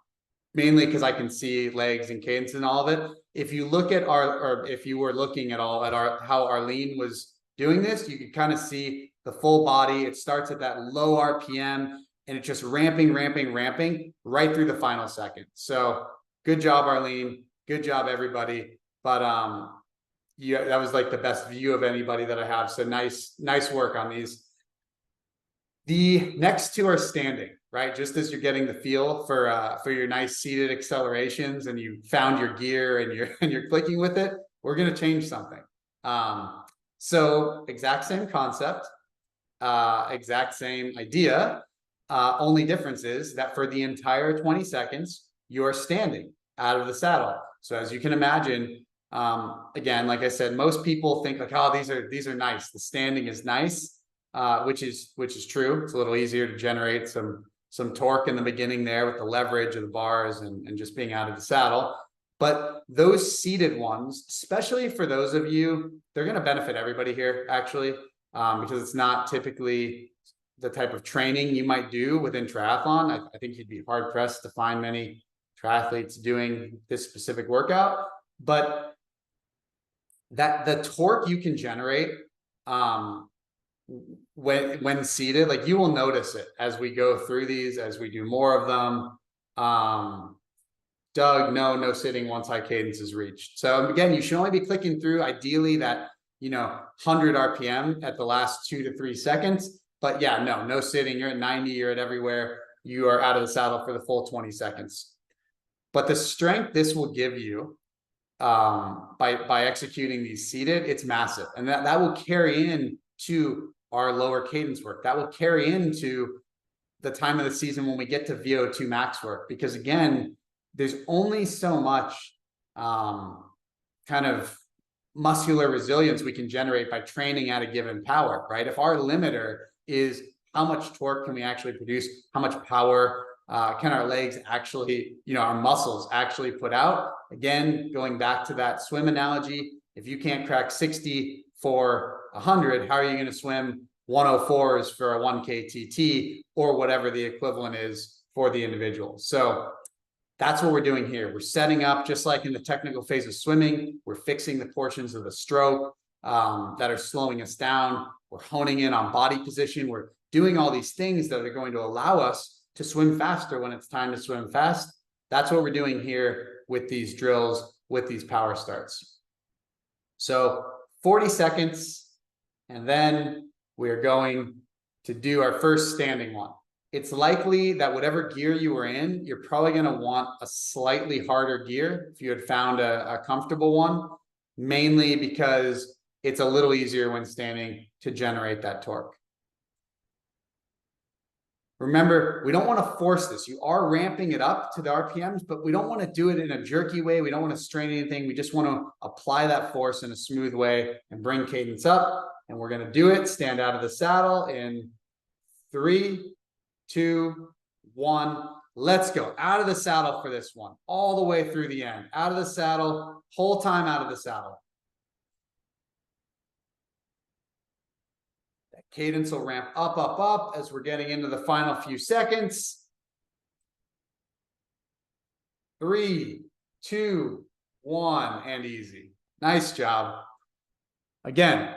mainly because I can see legs and cadence and all of it. If you look at or if you were looking at all at how Arlene was doing this, you could kind of see the full body. It starts at that low RPM and it's just ramping right through the final second. So good job, Arlene. Good job, everybody. But yeah, that was like the best view of anybody that I have. So nice work on these. The next 2 are standing, right? Just as you're getting the feel for your nice seated accelerations and you found your gear and you're clicking with it, we're going to change something. So exact same concept, exact same idea. Only difference is that for the entire 20 seconds, you're standing out of the saddle. So as you can imagine, again, like I said, most people think like, oh, these are nice. The standing is nice, which is true. It's a little easier to generate some torque in the beginning there with the leverage of the bars and just being out of the saddle. But those seated ones, especially for those of you, they're going to benefit everybody here, actually, because it's not typically the type of training you might do within triathlon. I think you'd be hard pressed to find many triathletes doing this specific workout, but that the torque you can generate when seated, like you will notice it as we go through these, as we do more of them. Doug, no sitting once high cadence is reached. So again, you should only be clicking through ideally that, 100 RPM at the last 2 to 3 seconds. But yeah, no sitting. You're at 90, you're at everywhere. You are out of the saddle for the full 20 seconds. But the strength this will give you by executing these seated, it's massive. And that will carry in to our lower cadence work. That will carry into the time of the season when we get to VO2 max work, because again, there's only so much kind of muscular resilience we can generate by training at a given power, right? If our limiter is how much torque can we actually produce, how much power can our legs actually, our muscles actually put out? Again, going back to that swim analogy, if you can't crack 60 for 100, how are you going to swim 104s for a 1K TT or whatever the equivalent is for the individual? So that's what we're doing here. We're setting up, just like in the technical phase of swimming, we're fixing the portions of the stroke that are slowing us down. We're honing in on body position. We're doing all these things that are going to allow us to swim faster when it's time to swim fast. That's what we're doing here with these drills, with these power starts. So 40 seconds, and then we're going to do our first standing one. It's likely that whatever gear you were in, you're probably going to want a slightly harder gear if you had found a comfortable one, mainly because it's a little easier when standing to generate that torque. Remember, we don't want to force this. You are ramping it up to the RPMs, but we don't want to do it in a jerky way. We don't want to strain anything. We just want to apply that force in a smooth way and bring cadence up. And we're going to do it. Stand out of the saddle in 3, 2, 1. Let's go. Out of the saddle for this one. All the way through the end. Out of the saddle. Whole time out of the saddle. That cadence will ramp up, up, up as we're getting into the final few seconds. 3, 2, 1, and easy. Nice job. Again,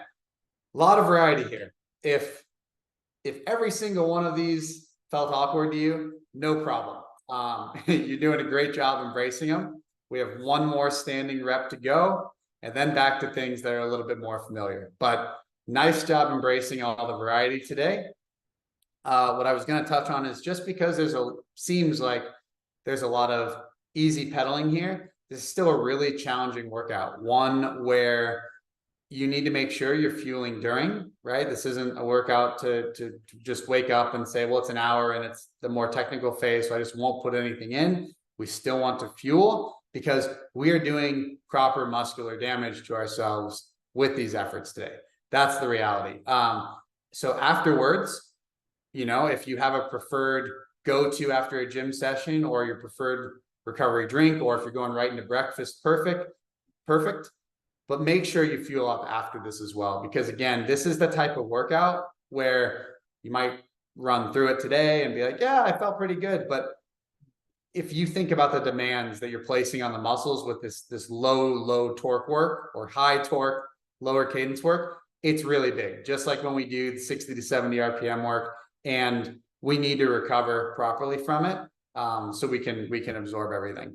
a lot of variety here. If every single one of these felt awkward to you, no problem. You're doing a great job embracing them. We have one more standing rep to go, and then back to things that are a little bit more familiar. But nice job embracing all the variety today. What I was going to touch on is, just because seems like there's a lot of easy pedaling here, this is still a really challenging workout. One where you need to make sure you're fueling during, right? This isn't a workout to just wake up and say, well, it's an hour and it's the more technical phase, so I just won't put anything in. We still want to fuel because we are doing proper muscular damage to ourselves with these efforts today. That's the reality. So afterwards, if you have a preferred go-to after a gym session, or your preferred recovery drink, or if you're going right into breakfast, perfect. But make sure you fuel up after this as well, because again, this is the type of workout where you might run through it today and be like, yeah, I felt pretty good. But if you think about the demands that you're placing on the muscles with this low torque work, or high torque, lower cadence work, it's really big. Just like when we do the 60 to 70 RPM work, and we need to recover properly from it, so we can absorb everything,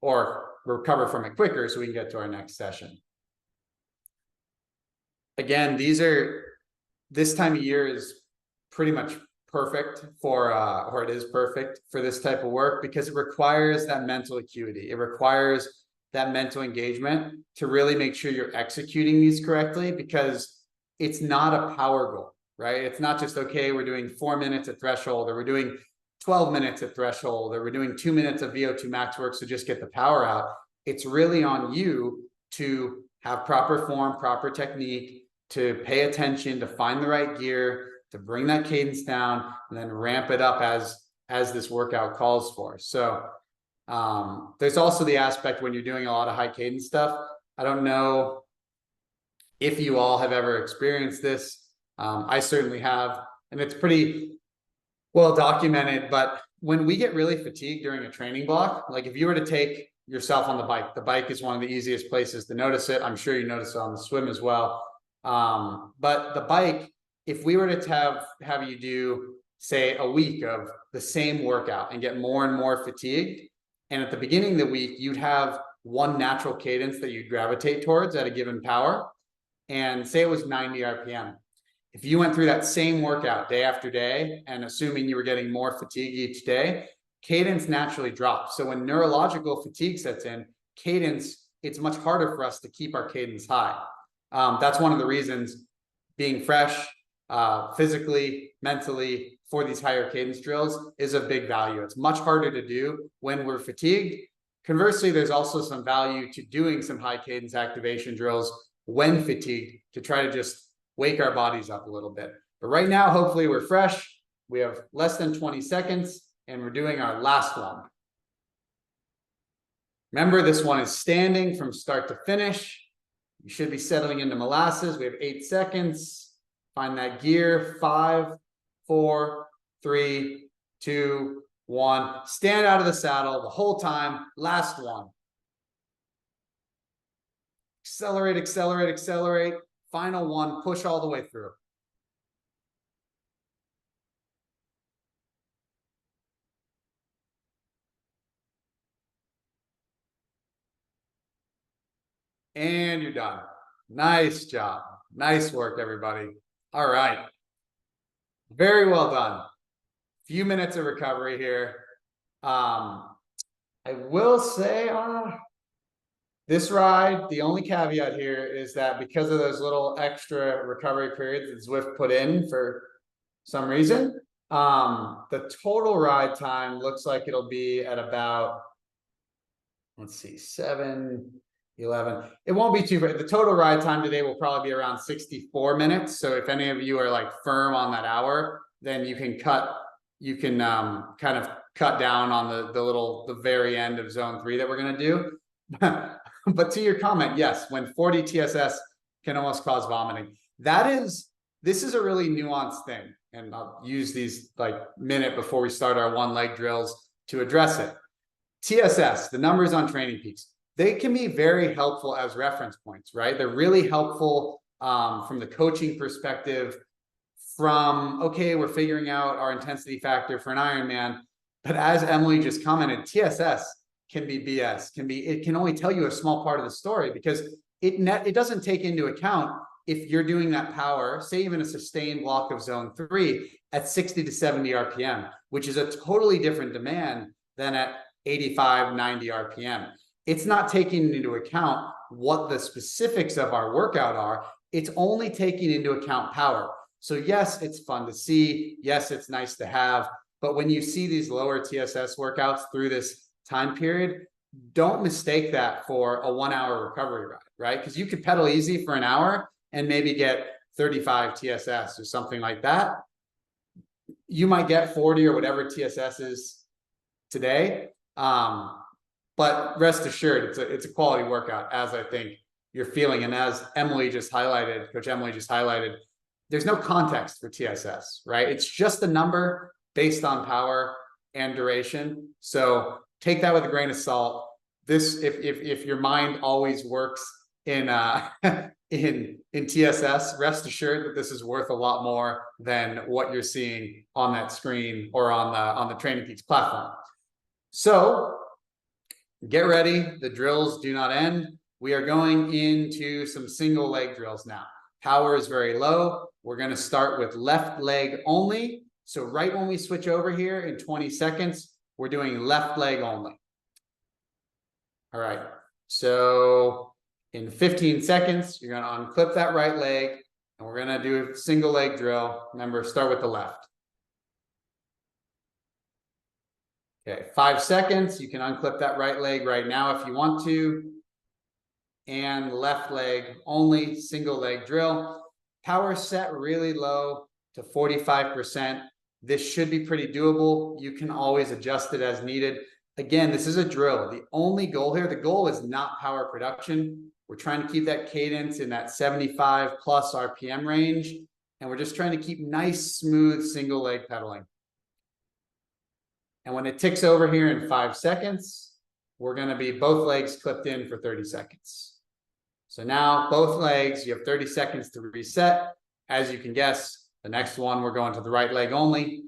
or recover from it quicker so we can get to our next session. Again, this time of year is pretty much perfect for, or it is perfect for this type of work, because it requires that mental acuity. It requires that mental engagement to really make sure you're executing these correctly, because it's not a power goal, right? It's not just, okay, we're doing 4 minutes at threshold, or we're doing 12 minutes at threshold, or we're doing 2 minutes of VO2 max work, so just get the power out. It's really on you to have proper form, proper technique, to pay attention, to find the right gear, to bring that cadence down, and then ramp it up as this workout calls for. So there's also the aspect when you're doing a lot of high cadence stuff. I don't know if you all have ever experienced this. I certainly have, and it's pretty well documented. But when we get really fatigued during a training block, like if you were to take yourself on the bike is one of the easiest places to notice it. I'm sure you notice it on the swim as well. But the bike, if we were to have you do, say, a week of the same workout and get more and more fatigued, and at the beginning of the week, you'd have one natural cadence that you'd gravitate towards at a given power, and say it was 90 RPM. If you went through that same workout day after day, and assuming you were getting more fatigue each day, cadence naturally drops. So when neurological fatigue sets in, cadence, it's much harder for us to keep our cadence high. That's one of the reasons being fresh, physically, mentally, for these higher cadence drills is of big value. It's much harder to do when we're fatigued. Conversely, there's also some value to doing some high cadence activation drills when fatigued to try to just wake our bodies up a little bit. But right now, hopefully we're fresh. We have less than 20 seconds and we're doing our last one. Remember, this one is standing from start to finish. You should be settling into molasses. We have 8 seconds. Find that gear. 5, 4, 3, 2, 1. Stand out of the saddle the whole time. Last one. Accelerate, accelerate, accelerate. Final one. Push all the way through. And you're done. Nice job. Nice work, everybody. All right. Very well done. Few minutes of recovery here. I will say this ride, the only caveat here is that because of those little extra recovery periods that Zwift put in for some reason, the total ride time looks like it'll be at about, let's see, 7, 11. It won't be too bad. The total ride time today will probably be around 64 minutes. So if any of you are like firm on that hour, then you can kind of cut down on the very end of zone 3 that we're going to do. But to your comment, yes, when 40 TSS can almost cause vomiting. This is a really nuanced thing. And I'll use these like minute before we start our one leg drills to address it. TSS, the numbers on Training Peaks, they can be very helpful as reference points, right? They're really helpful from the coaching perspective from, okay, we're figuring out our intensity factor for an Ironman. But as Emily just commented, TSS can be BS, it can only tell you a small part of the story because it doesn't take into account if you're doing that power, say even a sustained block of zone 3 at 60 to 70 RPM, which is a totally different demand than at 85, 90 RPM. It's not taking into account what the specifics of our workout are. It's only taking into account power. So yes, it's fun to see. Yes, it's nice to have. But when you see these lower TSS workouts through this time period, don't mistake that for a 1 hour recovery ride, right? Because you could pedal easy for an hour and maybe get 35 TSS or something like that. You might get 40 or whatever TSS is today. But rest assured, it's a quality workout, as I think you're feeling. And as Emily just highlighted, Coach Emily just highlighted, there's no context for TSS, right? It's just a number based on power and duration. So take that with a grain of salt. This, if your mind always works in TSS, rest assured that this is worth a lot more than what you're seeing on that screen or on the Training Peaks platform. So get ready. The drills do not end. We are going into some single leg drills now. Power is very low. We're going to start with left leg only. So right when we switch over here in 20 seconds, we're doing left leg only. All right. So in 15 seconds, you're going to unclip that right leg and we're going to do a single leg drill. Remember, start with the left. Okay, 5 seconds. You can unclip that right leg right now if you want to. And left leg only, single leg drill. Power set really low to 45%. This should be pretty doable. You can always adjust it as needed. Again, this is a drill. The only goal here, the goal is not power production. We're trying to keep that cadence in that 75 plus RPM range. And we're just trying to keep nice, smooth single leg pedaling. And when it ticks over here in 5 seconds, we're going to be both legs clipped in for 30 seconds. So now both legs, you have 30 seconds to reset. As you can guess, the next one, we're going to the right leg only.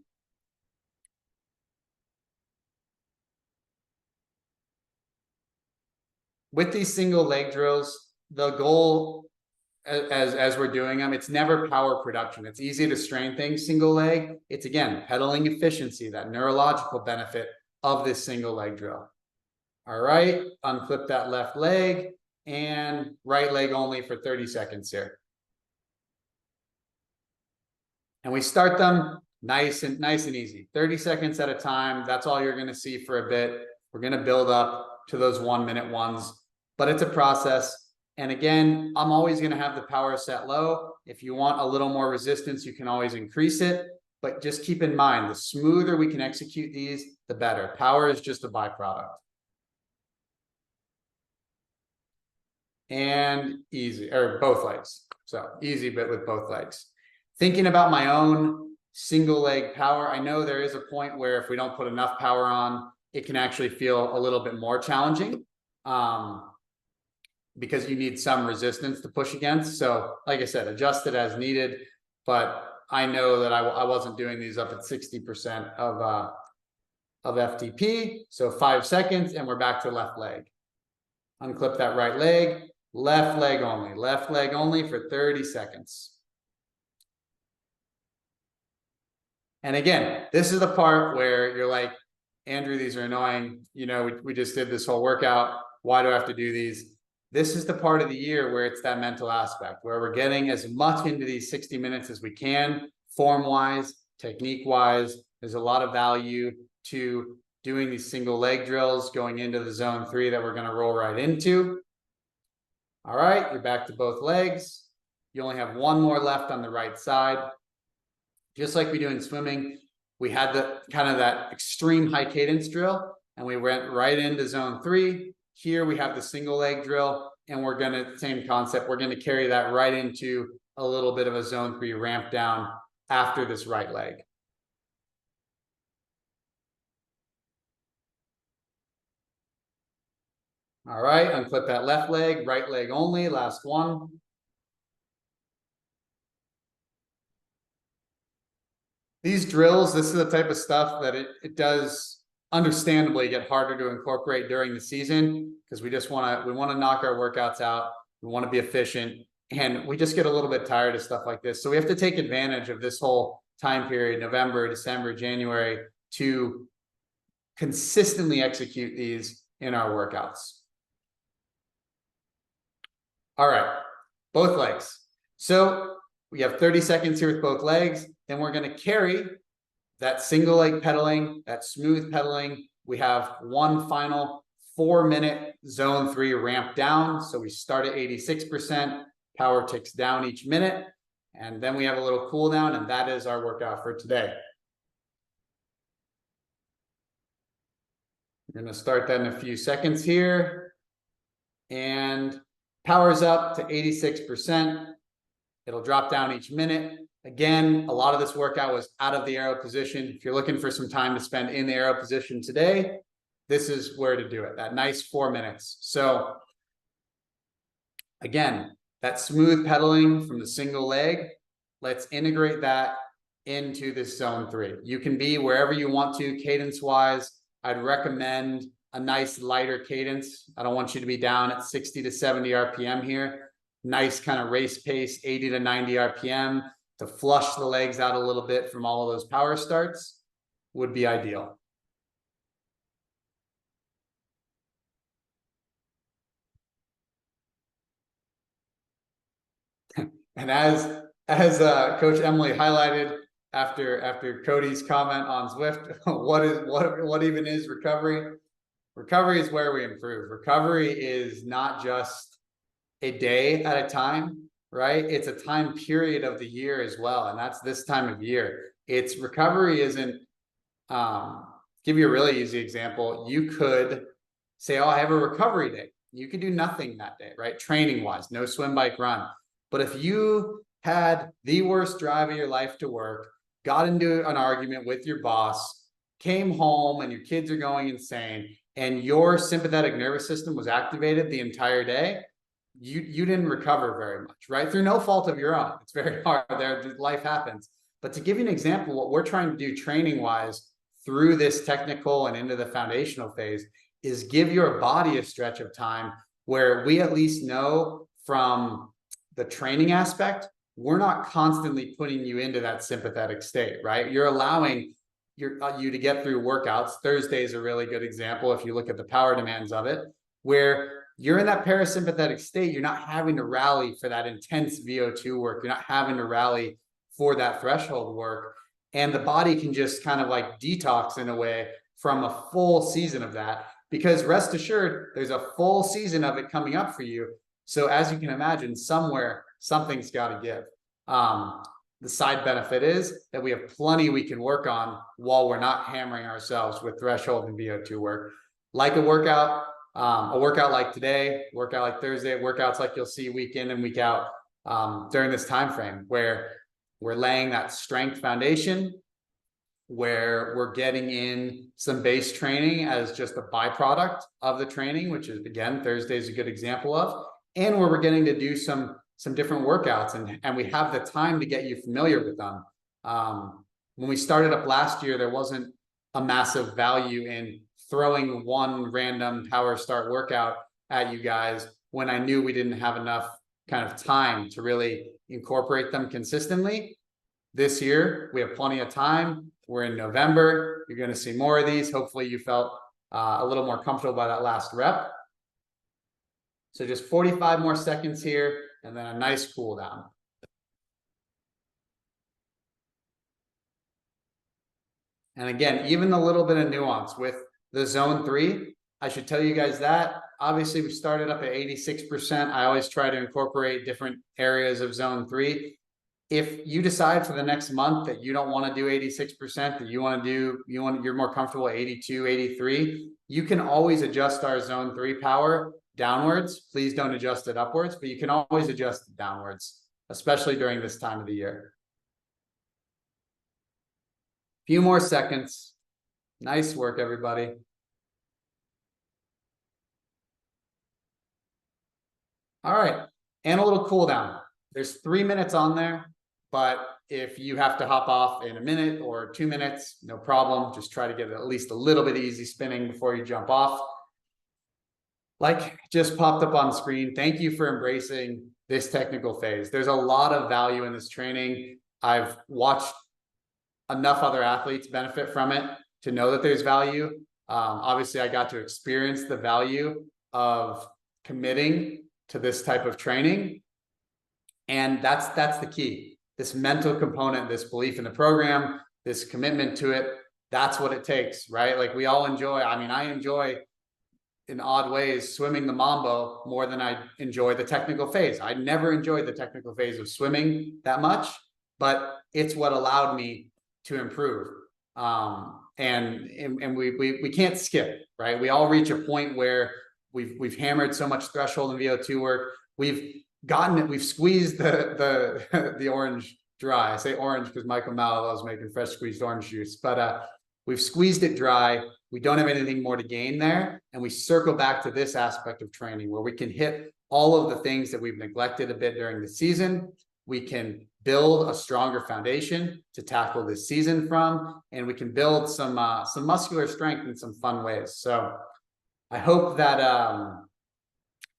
With these single leg drills, the goal as we're doing them, it's never power production. It's easy to strain things single leg. It's again, pedaling efficiency, that neurological benefit of this single leg drill. All right, unclip that left leg and right leg only for 30 seconds here. And we start them nice and easy. 30 seconds at a time. That's all you're going to see for a bit. We're going to build up to those 1 minute ones, but it's a process. And again, I'm always going to have the power set low. If you want a little more resistance, you can always increase it. But just keep in mind, the smoother we can execute these, the better. Power is just a byproduct. And easy, or both legs. So easy bit with both legs. Thinking about my own single leg power, I know there is a point where if we don't put enough power on, it can actually feel a little bit more challenging. Because you need some resistance to push against. So like I said, adjust it as needed, but I know that I wasn't doing these up at 60% of FTP. So 5 seconds and we're back to left leg. Unclip that right leg, left leg only for 30 seconds. And again, this is the part where you're like, Andrew, these are annoying. You know, we just did this whole workout. Why do I have to do these? This is the part of the year where it's that mental aspect, where we're getting as much into these 60 minutes as we can, form-wise, technique-wise. There's a lot of value to doing these single leg drills, going into the zone 3 that we're going to roll right into. All right, you're back to both legs. You only have 1 more left on the right side. Just like we do in swimming, we had the kind of that extreme high cadence drill, and we went right into zone 3. Here we have the single leg drill, and we're going to, same concept, we're going to carry that right into a little bit of a zone 3 ramp down after this right leg. All right, unclip that left leg, right leg only, last one. These drills, this is the type of stuff that it does understandably get harder to incorporate during the season, because we want to knock our workouts out. We want to be efficient, and we just get a little bit tired of stuff like this. So we have to take advantage of this whole time period, November, December, January, to consistently execute these in our workouts. All right, both legs. So we have 30 seconds here with both legs. Then we're going to carry that single leg pedaling, that smooth pedaling. We have one final 4-minute zone 3 ramp down. So we start at 86%, power ticks down each minute, and then we have a little cool down, and that is our workout for today. We're going to start that in a few seconds here, and power's up to 86%. It'll drop down each minute. Again, a lot of this workout was out of the aero position. If you're looking for some time to spend in the aero position today, this is where to do it, that nice 4 minutes. So again, that smooth pedaling from the single leg, let's integrate that into this zone 3. You can be wherever you want to cadence-wise. I'd recommend a nice lighter cadence. I don't want you to be down at 60 to 70 RPM here. Nice kind of race pace, 80 to 90 RPM. To flush the legs out a little bit from all of those power starts would be ideal. And as Coach Emily highlighted after Cody's comment on Zwift, what even is recovery? Recovery is where we improve. Recovery is not just a day at a time, right? It's a time period of the year as well. And that's this time of year. It's recovery isn't, give you a really easy example. You could say, oh, I have a recovery day. You could do nothing that day, right? Training wise, no swim, bike, run. But if you had the worst drive of your life to work, got into an argument with your boss, came home and your kids are going insane, and your sympathetic nervous system was activated the entire day, you didn't recover very much, right? Through no fault of your own. It's very hard there. Life happens. But to give you an example, what we're trying to do training wise through this technical and into the foundational phase is give your body a stretch of time where we at least know from the training aspect, we're not constantly putting you into that sympathetic state, right? You're allowing you to get through workouts. Thursday is a really good example if you look at the power demands of it, where you're in that parasympathetic state. You're not having to rally for that intense VO2 work. You're not having to rally for that threshold work. and the body can just kind of like detox in a way from a full season of that, because rest assured, there's a full season of it coming up for you. So as you can imagine, somewhere, something's got to give. The side benefit is that we have plenty we can work on while we're not hammering ourselves with threshold and VO2 work. Like a workout like today, workout like Thursday, workouts like you'll see week in and week out during this time frame, where we're laying that strength foundation, where we're getting in some base training as just a byproduct of the training, which is, again, Thursday is a good example of, and where we're getting to do some different workouts, and we have the time to get you familiar with them. When we started up last year, there wasn't a massive value in throwing one random power start workout at you guys when I knew we didn't have enough kind of time to really incorporate them consistently. This year, we have plenty of time. We're in November. You're going to see more of these. Hopefully you felt a little more comfortable by that last rep. So just 45 more seconds here, and then a nice cool down. And again, even a little bit of nuance with the zone 3, I should tell you guys that. Obviously, we started up at 86%. I always try to incorporate different areas of zone 3. If you decide for the next month that you don't want to do 86%, that you're more comfortable at 82, 83, you can always adjust our zone 3 power downwards. Please don't adjust it upwards, but you can always adjust it downwards, especially during this time of the year. Few more seconds. Nice work, everybody. All right, and a little cool down. There's 3 minutes on there, but if you have to hop off in a minute or 2 minutes, no problem. Just try to get at least a little bit easy spinning before you jump off. Like just popped up on screen, thank you for embracing this technical phase. There's a lot of value in this training. I've watched enough other athletes benefit from it to know that there's value. Obviously, I got to experience the value of committing to this type of training. And that's the key. This mental component, this belief in the program, this commitment to it, that's what it takes, right? Like we all enjoy, I mean, I enjoy in odd ways swimming the Mambo more than I enjoy the technical phase. I never enjoyed the technical phase of swimming that much, but it's what allowed me to improve. And we can't skip, right? We all reach a point where we've hammered so much threshold and VO2 work. We've gotten it. We've squeezed the orange dry. I say orange because Michael Mallett loves making fresh squeezed orange juice, but we've squeezed it dry. We don't have anything more to gain there. And we circle back to this aspect of training where we can hit all of the things that we've neglected a bit during the season. We can build a stronger foundation to tackle this season from, and we can build some muscular strength in some fun ways. So I hope that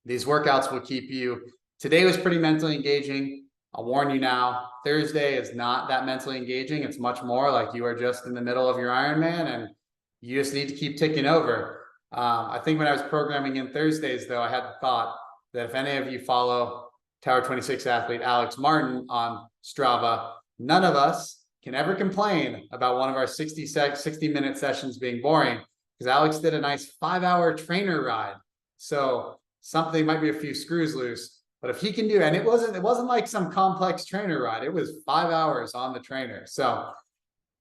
these workouts will keep you. Today was pretty mentally engaging. I'll warn you now, Thursday is not that mentally engaging. It's much more like you are just in the middle of your Ironman and you just need to keep ticking over. I think when I was programming in Thursdays, though, I had the thought that if any of you follow Tower 26 athlete Alex Martin on Strava, none of us can ever complain about one of our 60-minute sessions being boring, because Alex did a nice 5-hour trainer ride. So something might be a few screws loose, but if he can do, and it wasn't like some complex trainer ride, it was 5 hours on the trainer. So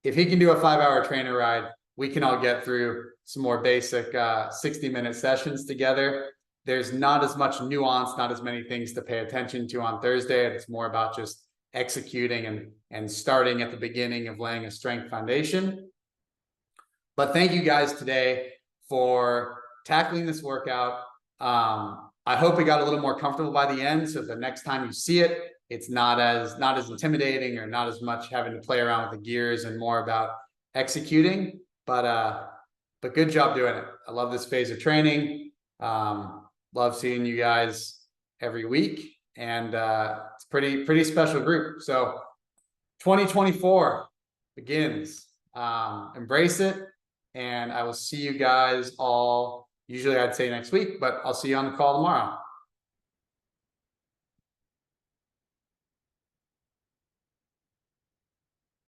if he can do a 5-hour trainer ride, we can all get through some more basic 60-minute sessions together. There's not as much nuance, not as many things to pay attention to on Thursday. It's more about just executing and starting at the beginning of laying a strength foundation. But thank you guys today for tackling this workout. I hope we got a little more comfortable by the end, so the next time you see it, it's not as intimidating or not as much having to play around with the gears and more about executing. But good job doing it. I love this phase of training. Love seeing you guys every week, and it's pretty special group. So 2024 begins. Embrace it, and I will see you guys all, usually I'd say next week, but I'll see you on the call tomorrow.